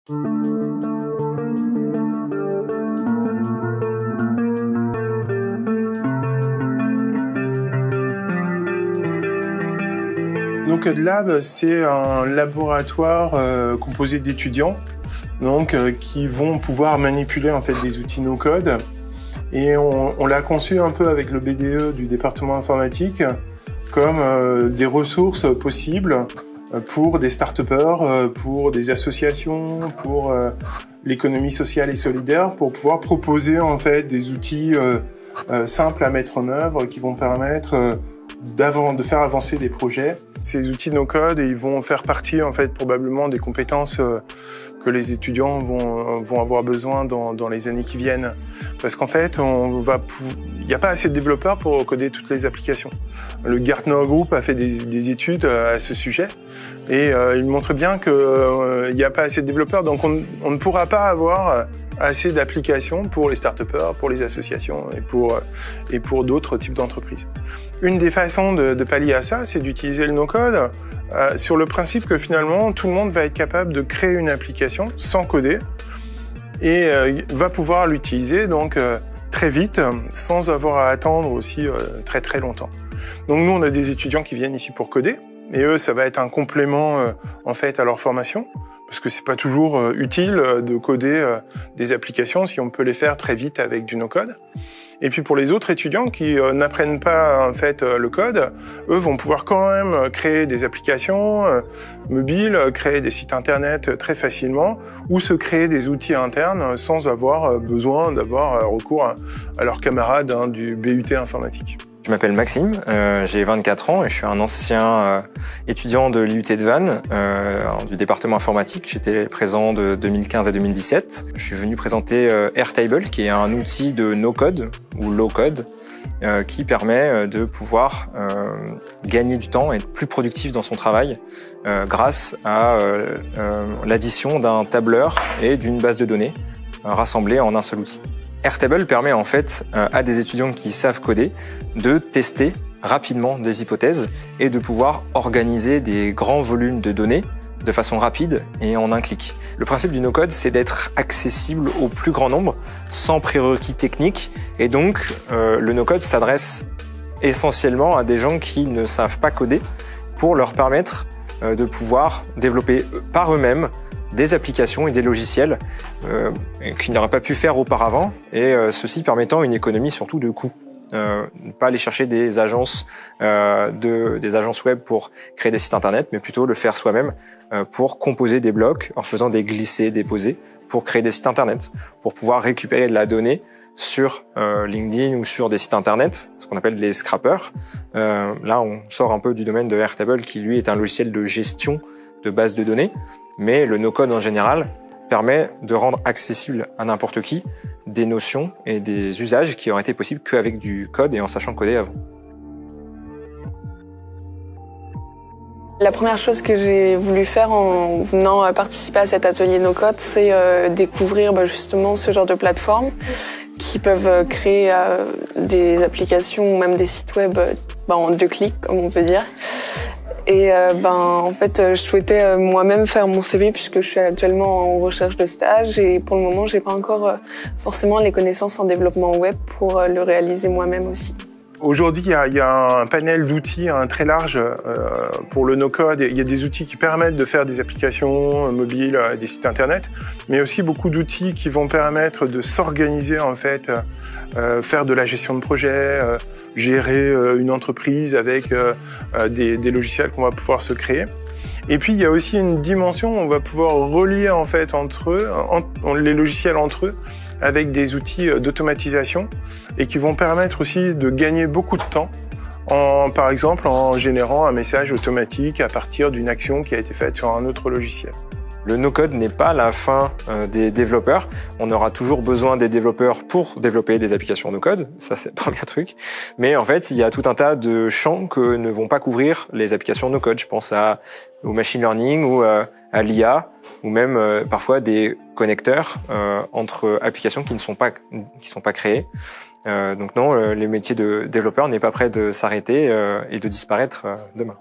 Donc Lab, c'est un laboratoire composé d'étudiants qui vont pouvoir manipuler en fait des outils no-code. Et on l'a conçu un peu avec le BDE du département informatique comme des ressources possibles pour des start-upers, pour des associations, pour l'économie sociale et solidaire, pour pouvoir proposer en fait des outils simples à mettre en œuvre qui vont permettre de faire avancer des projets. Ces outils no-code, ils vont faire partie en fait probablement des compétences que les étudiants vont avoir besoin dans les années qui viennent. Parce qu'en fait, il n'y a pas assez de développeurs pour coder toutes les applications. Le Gartner Group a fait des études à ce sujet et il montre bien qu'il n'y a pas assez de développeurs, donc on ne pourra pas avoir assez d'applications pour les start-upers, pour les associations et pour d'autres types d'entreprises. Une des façons de pallier à ça, c'est d'utiliser le no-code sur le principe que finalement tout le monde va être capable de créer une application sans coder et va pouvoir l'utiliser donc très vite sans avoir à attendre aussi très très longtemps. Donc nous on a des étudiants qui viennent ici pour coder et eux ça va être un complément en fait à leur formation parce que c'est pas toujours utile de coder des applications si on peut les faire très vite avec du no-code. Et puis pour les autres étudiants qui n'apprennent pas en fait le code, eux vont pouvoir quand même créer des applications mobiles, créer des sites internet très facilement ou se créer des outils internes sans avoir besoin d'avoir recours à leurs camarades du BUT informatique. Je m'appelle Maxime, j'ai 24 ans et je suis un ancien étudiant de l'IUT de Vannes, du département informatique. J'étais présent de 2015 à 2017. Je suis venu présenter Airtable, qui est un outil de no-code ou low-code qui permet de pouvoir gagner du temps et être plus productif dans son travail grâce à l'addition d'un tableur et d'une base de données rassemblées en un seul outil. Airtable permet en fait à des étudiants qui savent coder de tester rapidement des hypothèses et de pouvoir organiser des grands volumes de données de façon rapide et en un clic. Le principe du no-code, c'est d'être accessible au plus grand nombre sans prérequis techniques et donc le no-code s'adresse essentiellement à des gens qui ne savent pas coder pour leur permettre de pouvoir développer par eux-mêmes des applications et des logiciels qu'ils n'auraient pas pu faire auparavant et ceci permettant une économie surtout de coûts. Ne pas aller chercher des agences web pour créer des sites internet, mais plutôt le faire soi-même pour composer des blocs en faisant des glissés, déposés pour créer des sites internet, pour pouvoir récupérer de la donnée sur LinkedIn ou sur des sites internet, ce qu'on appelle les scrappers. Là, on sort un peu du domaine de Airtable qui lui est un logiciel de gestion de base de données, mais le no-code en général permet de rendre accessible à n'importe qui des notions et des usages qui auraient été possibles qu'avec du code et en sachant coder avant. La première chose que j'ai voulu faire en venant participer à cet atelier no-code, c'est découvrir justement ce genre de plateformes qui peuvent créer des applications ou même des sites web en 2 clics, comme on peut dire. Et en fait, je souhaitais moi-même faire mon CV puisque je suis actuellement en recherche de stage et pour le moment, j'ai pas encore forcément les connaissances en développement web pour le réaliser moi-même aussi. Aujourd'hui, il y a un panel d'outils très large pour le no-code. Il y a des outils qui permettent de faire des applications mobiles, des sites internet, mais aussi beaucoup d'outils qui vont permettre de s'organiser en fait, faire de la gestion de projet, gérer une entreprise avec des logiciels qu'on va pouvoir se créer. Et puis il y a aussi une dimension où on va pouvoir relier en fait entre eux, les logiciels entre eux, avec des outils d'automatisation et qui vont permettre aussi de gagner beaucoup de temps, par exemple en générant un message automatique à partir d'une action qui a été faite sur un autre logiciel. Le no-code n'est pas la fin des développeurs. On aura toujours besoin des développeurs pour développer des applications no-code. Ça, c'est le premier truc. Mais en fait, il y a tout un tas de champs que ne vont pas couvrir les applications no-code. Je pense au machine learning ou à l'IA ou même parfois des connecteurs entre applications qui ne sont pas créées. Donc non, les métiers de développeur n'est pas prêt de s'arrêter et de disparaître demain.